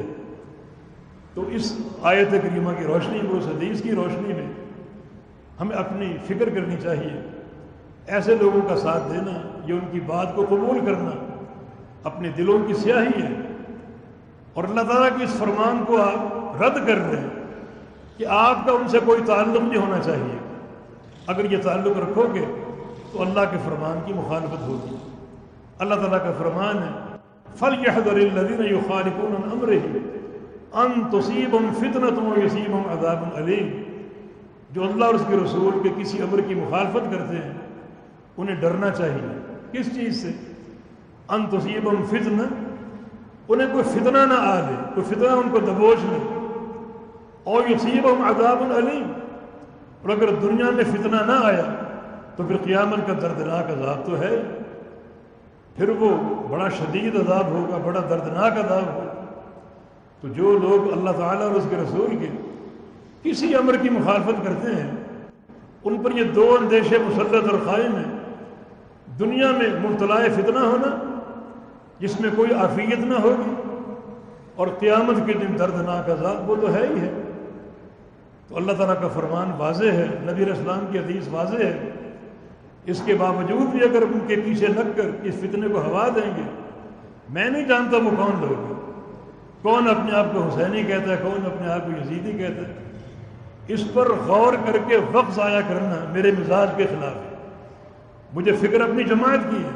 تو اس آیت کریمہ کی روشنی میں، اس حدیث کی روشنی میں ہمیں اپنی فکر کرنی چاہیے، ایسے لوگوں کا ساتھ دینا، یہ ان کی بات کو قبول کرنا اپنے دلوں کی سیاہی ہے، اور اللہ تعالیٰ کی اس فرمان کو آپ رد کر رہے ہیں کہ آپ کا ان سے کوئی تعلق نہیں ہونا چاہیے۔ اگر یہ تعلق رکھو گے تو اللہ کے فرمان کی مخالفت ہوگی۔ اللہ تعالیٰ کا فرمان ہے فَلْيَحْذَرِ الَّذِينَ يُخَالِفُونَ عَنْ أَمْرِهِ أَن تُصِيبَهُمْ فِتْنَةٌ وَيُصِيبَهُمْ عَذَابٌ أَلِيمٌ۔ جو اللہ اور اس کے رسول کے کسی امر کی مخالفت کرتے ہیں انہیں ڈرنا چاہیے۔ کس چیز سے؟ ان تصیبہم فتنہ، انہیں کوئی فتنہ نہ آ لے، کوئی فتنہ ان کو دبوچ لے، اور یصیبہم عذاب علیم، اور اگر دنیا میں فتنہ نہ آیا تو پھر قیامت کا دردناک عذاب تو ہے، پھر وہ بڑا شدید عذاب ہوگا، بڑا دردناک عذاب ہوگا۔ تو جو لوگ اللہ تعالیٰ اور اس کے رسول کے کسی امر کی مخالفت کرتے ہیں ان پر یہ دو اندیشے مسلط اور قائم ہیں، دنیا میں مبتلا فتنہ ہونا جس میں کوئی عافیت نہ ہوگی، اور قیامت کے دن دردناک عذاب وہ تو ہے ہی ہے۔ تو اللہ تعالیٰ کا فرمان واضح ہے، نبی علیہ السلام کی حدیث واضح ہے، اس کے باوجود بھی اگر ان کے پیچھے لگ کر اس فتنے کو ہوا دیں گے، میں نہیں جانتا وہ کون لوگ ہیں، کون اپنے آپ کو حسینی کہتا ہے، کون اپنے آپ کو یزیدی کہتا ہے، اس پر غور کر کے وقت ضائع کرنا میرے مزاج کے خلاف ہے۔ مجھے فکر اپنی جماعت کی ہے،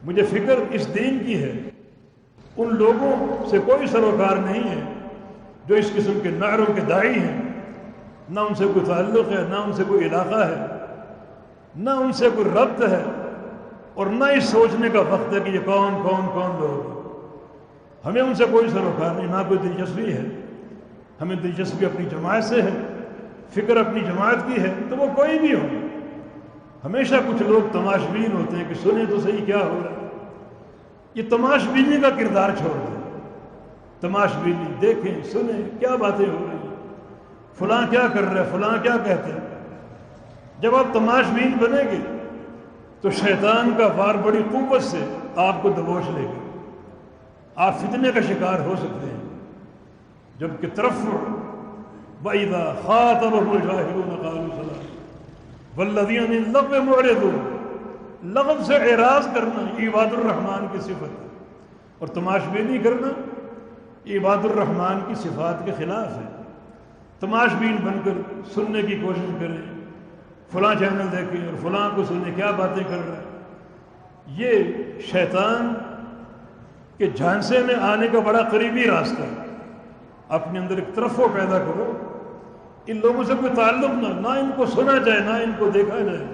مجھے فکر اس دین کی ہے، ان لوگوں سے کوئی سروکار نہیں ہے جو اس قسم کے نعروں کے داعی ہیں، نہ ان سے کوئی تعلق ہے، نہ ان سے کوئی علاقہ ہے، نہ ان سے کوئی ربط ہے، اور نہ اس سوچنے کا وقت ہے کہ یہ کون لوگ ہیں۔ ہمیں ان سے کوئی سروکار نہیں، نہ کوئی دلچسپی ہے، ہمیں دلچسپی اپنی جماعت سے ہے، فکر اپنی جماعت کی ہے، تو وہ کوئی بھی ہو۔ ہمیشہ کچھ لوگ تماش بین ہوتے ہیں کہ سنیں تو صحیح کیا ہو رہا ہے، یہ تماش بینی کا کردار چھوڑ دیں، تماش بینی دیکھیں، سنیں کیا باتیں ہو رہی ہیں، فلاں کیا کر رہا ہے، فلاں کیا کہتے ہیں۔ جب آپ تماش بین بنیں گے تو شیطان کا وار بڑی قوت سے آپ کو دبوچ لے گا، آپ فتنے کا شکار ہو سکتے ہیں۔ جبکہ ترفع وَإِذَا خَاطَبَهُمُ الْجَاهِلُونَ قَالُوا سَلَامًا وَالَّذِينَ مِن اللَّغْوِ مُعْرِضُونَ، لغو سے اعراض کرنا یہ عباد الرحمن کی صفت ہے، اور تماش بینی کرنا یہ عباد الرحمن کی صفات کے خلاف ہے۔ تماش بین بن کر سننے کی کوشش کریں، فلاں چینل دیکھیں اور فلاں کو سنیں کیا باتیں کر رہے ہیں، یہ شیطان کے جھانسے میں آنے کا بڑا قریبی راستہ ہے۔ اپنے اندر ایک ترفع پیدا کرو، ان لوگوں سے کوئی تعلق نہ ان کو سنا جائے، نہ ان کو دیکھا جائے،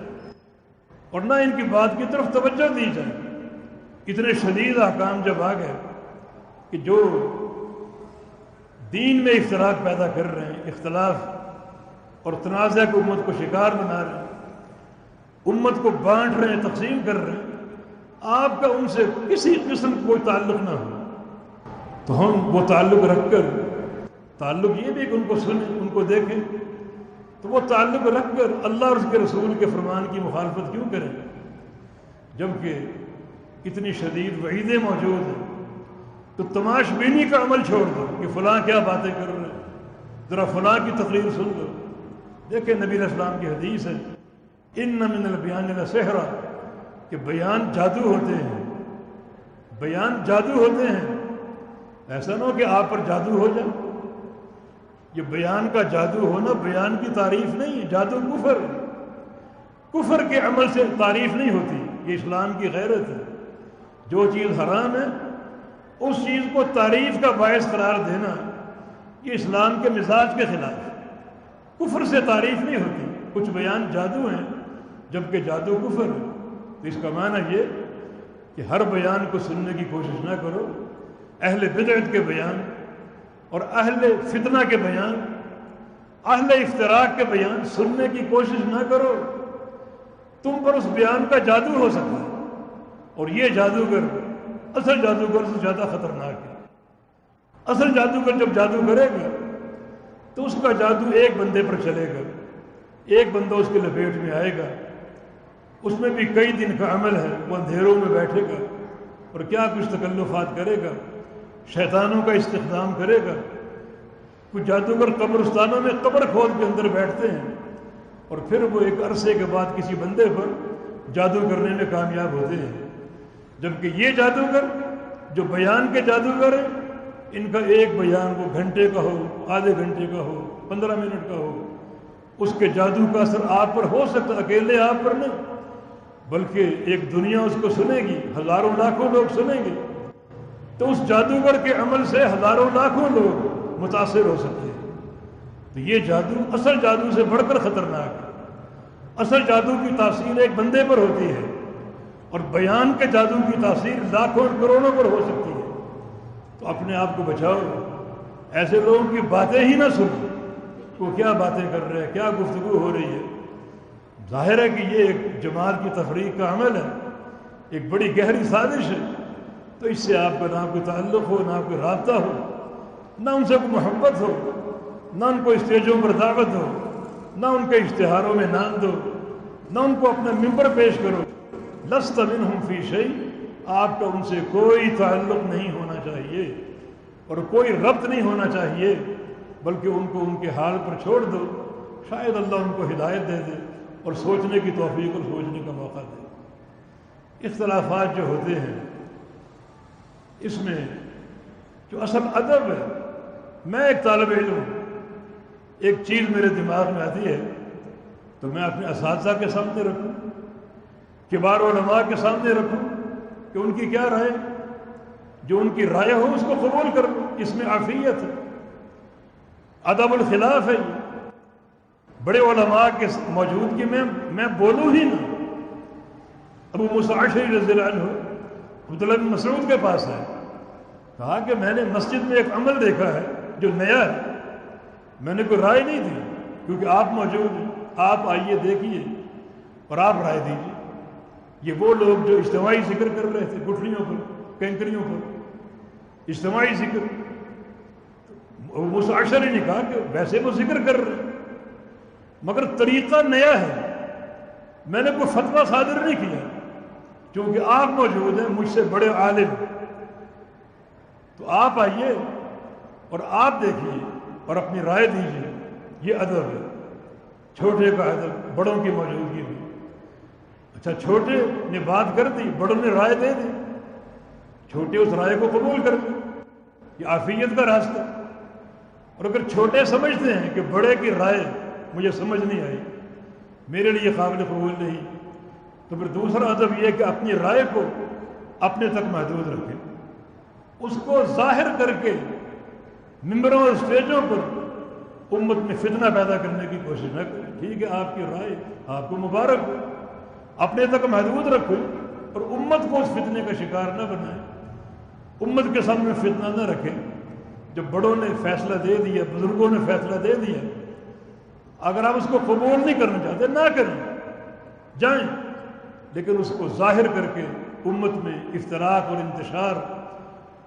اور نہ ان کی بات کی طرف توجہ دی جائے۔ اتنے شدید احکام جب آ گئے کہ جو دین میں اختلاف پیدا کر رہے ہیں، اختلاف اور تنازع کو امت کو شکار بنا رہے ہیں، امت کو بانٹ رہے ہیں، تقسیم کر رہے ہیں، آپ کا ان سے کسی قسم کوئی تعلق نہ ہو، تو ہم وہ تعلق رکھ کر، تعلق یہ بھی کہ ان کو سنیں، ان کو دیکھیں، تو وہ تعلق رکھ کر اللہ اور اس کے رسول کے فرمان کی مخالفت کیوں کریں، جبکہ اتنی شدید وعیدیں موجود ہیں۔ تو تماش بینی کا عمل چھوڑ دو کہ فلاں کیا باتیں کر رہے ہیں، ذرا فلاں کی تقریر سن لو۔ دیکھیں نبی علیہ السلام کی حدیث ہے ان من البیان لسحرا، کہ بیان جادو ہوتے ہیں، بیان جادو ہوتے ہیں۔ ایسا نہ ہو کہ آپ پر جادو ہو جائے، یہ بیان کا جادو ہونا بیان کی تعریف نہیں ہے، جادو کفر ہے، کفر کے عمل سے تعریف نہیں ہوتی، یہ اسلام کی غیرت ہے۔ جو چیز حرام ہے اس چیز کو تعریف کا باعث قرار دینا یہ اسلام کے مزاج کے خلاف ہے، کفر سے تعریف نہیں ہوتی۔ کچھ بیان جادو ہیں جبکہ جادو کفر ہے، تو اس کا معنی یہ کہ ہر بیان کو سننے کی کوشش نہ کرو، اہل بدعت کے بیان اور اہل فتنہ کے بیان اہل افتراق کے بیان سننے کی کوشش نہ کرو، تم پر اس بیان کا جادو ہو سکتا ہے، اور یہ جادوگر اصل جادوگر سے زیادہ خطرناک ہے۔ اصل جادوگر جب جادو کرے گا تو اس کا جادو ایک بندے پر چلے گا، ایک بندہ اس کے لپیٹ میں آئے گا، اس میں بھی کئی دن کا عمل ہے، وہ اندھیروں میں بیٹھے گا اور کیا کچھ تکلفات کرے گا، شیطانوں کا استخدام کرے گا۔ کچھ جادوگر قبرستانوں میں قبر کھود کے اندر بیٹھتے ہیں اور پھر وہ ایک عرصے کے بعد کسی بندے پر جادو کرنے میں کامیاب ہوتے ہیں، جبکہ یہ جادوگر جو بیان کے جادوگر ہیں، ان کا ایک بیان وہ گھنٹے کا ہو، آدھے گھنٹے کا ہو، 15 منٹ کا ہو، اس کے جادو کا اثر آپ پر ہو سکتا، اکیلے آپ پر نہیں، بلکہ ایک دنیا اس کو سنے گی، ہزاروں لاکھوں لوگ سنیں گے۔ تو اس جادوگر کے عمل سے ہزاروں لاکھوں لوگ متاثر ہو سکتے ہیں۔ تو یہ جادو اصل جادو سے بڑھ کر خطرناک ہے۔ اصل جادو کی تاثیر ایک بندے پر ہوتی ہے اور بیان کے جادو کی تاثیر لاکھوں اور کروڑوں پر ہو سکتی ہے۔ تو اپنے آپ کو بچاؤ، ایسے لوگوں کی باتیں ہی نہ سنو، وہ کیا باتیں کر رہے ہیں، کیا گفتگو ہو رہی ہے۔ ظاہر ہے کہ یہ ایک جماعت کی تفریق کا عمل ہے، ایک بڑی گہری سازش ہے، تو اس سے آپ کا نہ کوئی تعلق ہو، نہ کوئی رابطہ ہو، نہ ان سے کوئی محبت ہو، نہ ان کو اسٹیجوں پر دعوت ہو، نہ ان کے اشتہاروں میں نام دو، نہ ان کو اپنا ممبر پیش کرو۔ لست منہم فی شیء، آپ کا ان سے کوئی تعلق نہیں ہونا چاہیے اور کوئی ربط نہیں ہونا چاہیے، بلکہ ان کو ان کے حال پر چھوڑ دو، شاید اللہ ان کو ہدایت دے دے اور سوچنے کی توفیق اور سوچنے کا موقع دے۔ اختلافات جو ہوتے ہیں اس میں جو اصل ادب ہے، میں ایک طالب علم ہوں، ایک چیز میرے دماغ میں آتی ہے تو میں اپنے اساتذہ کے سامنے رکھوں، کبار علماء کے سامنے رکھوں کہ ان کی کیا رائے، جو ان کی رائے ہو اس کو قبول کر لوں، اس میں عافیت ہے، ادب الخلاف ہے۔ یہ بڑے علماء کے موجودگی میں بولوں ہی نہ۔ ابو موسیٰ اشعری رضی اللہ عنہ عبداللہ بن مسعود کے پاس ہے، کہا کہ میں نے مسجد میں ایک عمل دیکھا ہے جو نیا ہے، میں نے کوئی رائے نہیں دی کیونکہ آپ موجود ہیں، آپ آئیے دیکھیے اور آپ رائے دیجیے۔ یہ وہ لوگ جو اجتماعی ذکر کر رہے تھے، گٹھلیوں پر، کینکریوں پر اجتماعی ذکر، ابو موسیٰ اشعری نے کہا کہ ویسے وہ ذکر کر رہے ہیں مگر طریقہ نیا ہے، میں نے کوئی فتویٰ صادر نہیں کیا کیونکہ آپ موجود ہیں، مجھ سے بڑے عالم، تو آپ آئیے اور آپ دیکھیے اور اپنی رائے دیجیے۔ یہ ادب ہے، چھوٹے کا ادب بڑوں کی موجودگی میں۔ اچھا، چھوٹے نے بات کر دی، بڑوں نے رائے دے دی، چھوٹے اس رائے کو قبول کر لیں، یہ عافیت کا راستہ۔ اور اگر چھوٹے سمجھتے ہیں کہ بڑے کی رائے مجھے سمجھ نہیں آئی، میرے لیے قابل قبول نہیں، تو پھر دوسرا ادب یہ کہ اپنی رائے کو اپنے تک محدود رکھیں، اس کو ظاہر کر کے ممبروں اور اسٹیجوں پر امت میں فتنہ پیدا کرنے کی کوشش نہ کریں۔ ٹھیک ہے، آپ کی رائے آپ کو مبارک ہو، اپنے تک محدود رکھو اور امت کو اس فتنے کا شکار نہ بنائیں، امت کے سامنے فتنہ نہ رکھیں۔ جب بڑوں نے فیصلہ دے دیا، بزرگوں نے فیصلہ دے دیا، اگر آپ اس کو قبول نہیں کرنا چاہتے نہ کریں، جائیں، لیکن اس کو ظاہر کر کے امت میں افتراق اور انتشار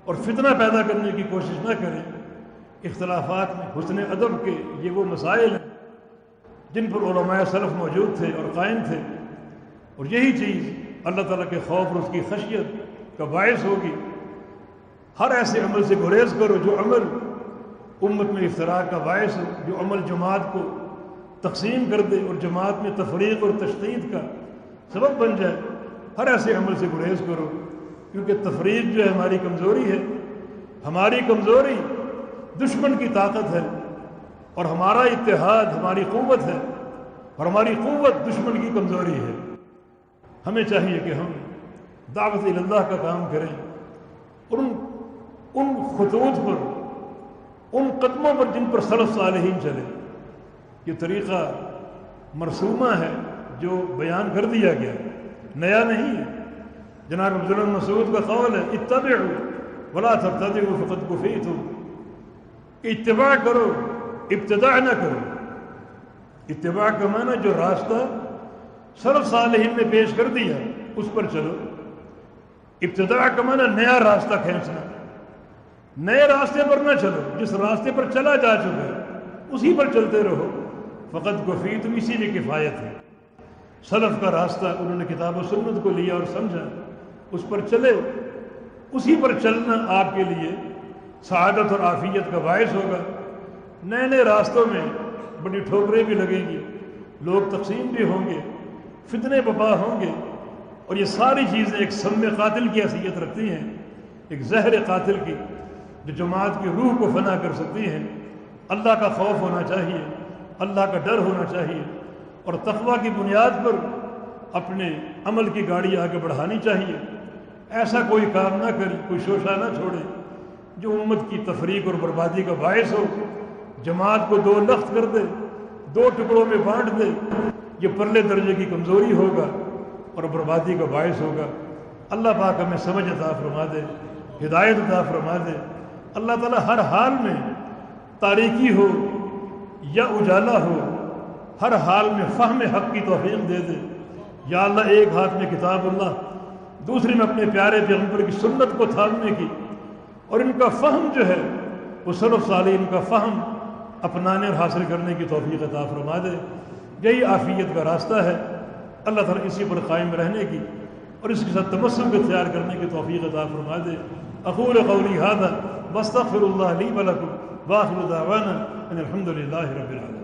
اور فتنہ پیدا کرنے کی کوشش نہ کریں۔ اختلافات میں حسن ادب کے یہ وہ مسائل ہیں جن پر علماء سلف موجود تھے اور قائم تھے، اور یہی چیز اللہ تعالیٰ کے خوف اور اس کی خشیت کا باعث ہوگی۔ ہر ایسے عمل سے گریز کرو جو عمل امت میں افتراق کا باعث ہو، جو عمل جماعت کو تقسیم کر دے اور جماعت میں تفریق اور تشدید کا سبب بن جائے۔ ہر ایسے عمل سے گریز کرو، کیونکہ تفریق جو ہے ہماری کمزوری ہے، ہماری کمزوری دشمن کی طاقت ہے اور ہمارا اتحاد ہماری قوت ہے، اور ہماری قوت دشمن کی کمزوری ہے۔ ہمیں چاہیے کہ ہم دعوت اللہ کا کام کریں اور ان خطوط پر، ان قدموں پر جن پر سلف صالحین چلے۔ یہ طریقہ مرسومہ ہے جو بیان کر دیا گیا، نیا نہیں ہے۔ جناب عبداللہ بن مسعود کا قول ہے، اتبعوا ولا تبتدعوا فقد کفیتم، کہ اتباع کرو، ابتداع نہ کرو، اتباع کا معنی جو راستہ سلف صالحین نے پیش کر دیا اس پر چلو. ابتداء کا معنی نیا راستہ کھینچنا. نئے راستے پر نہ چلو، جس راستے پر چلا جا چکا ہے اسی پر چلتے رہو. فقط کفیتم، اسی میں کفایت ہے. سلف کا راستہ انہوں نے کتاب و سنت کو لیا اور سمجھا، اس پر چلے. اسی پر چلنا آپ کے لیے سعادت اور عافیت کا باعث ہوگا. نئے نئے راستوں میں بڑی ٹھوکریں بھی لگیں گی، لوگ تقسیم بھی ہوں گے، فتنے بپا ہوں گے، اور یہ ساری چیزیں ایک سم قاتل کی حیثیت رکھتی ہیں، ایک زہر قاتل کی، جو جماعت کی روح کو فنا کر سکتی ہیں. اللہ کا خوف ہونا چاہیے، اللہ کا ڈر ہونا چاہیے، اور تقوی کی بنیاد پر اپنے عمل کی گاڑی آگے بڑھانی چاہیے. ایسا کوئی کام نہ کرے، کوئی شوشہ نہ چھوڑے جو امت کی تفریق اور بربادی کا باعث ہو، جماعت کو دو لخت کر دے، دو ٹکڑوں میں بانٹ دے. یہ پرلے درجے کی کمزوری ہوگا اور بربادی کا باعث ہوگا. اللہ پاک ہمیں سمجھ عطا فرما دے، ہدایت عطا فرما دے. اللہ تعالیٰ ہر حال میں تاریکی ہو یا اجالا ہو، ہر حال میں فہم حق کی توفیق دے دے. یا اللہ ایک ہاتھ میں کتاب اللہ، دوسری میں اپنے پیارے پیغمبر کی سنت کو تھامنے کی، اور ان کا فہم جو ہے وہ سلف صالحین کا فہم اپنانے اور حاصل کرنے کی توفیق عطا فرما دے. یہی عافیت کا راستہ ہے. اللہ تعالیٰ اسی پر قائم رہنے کی اور اس کے ساتھ تمسک اختیار کرنے کی توفیق عطا فرما دے. اقول قولی ھذا واستغفر اللہ لی ولکم، وآخر دعوانا ان الحمد للہ رب العالمین.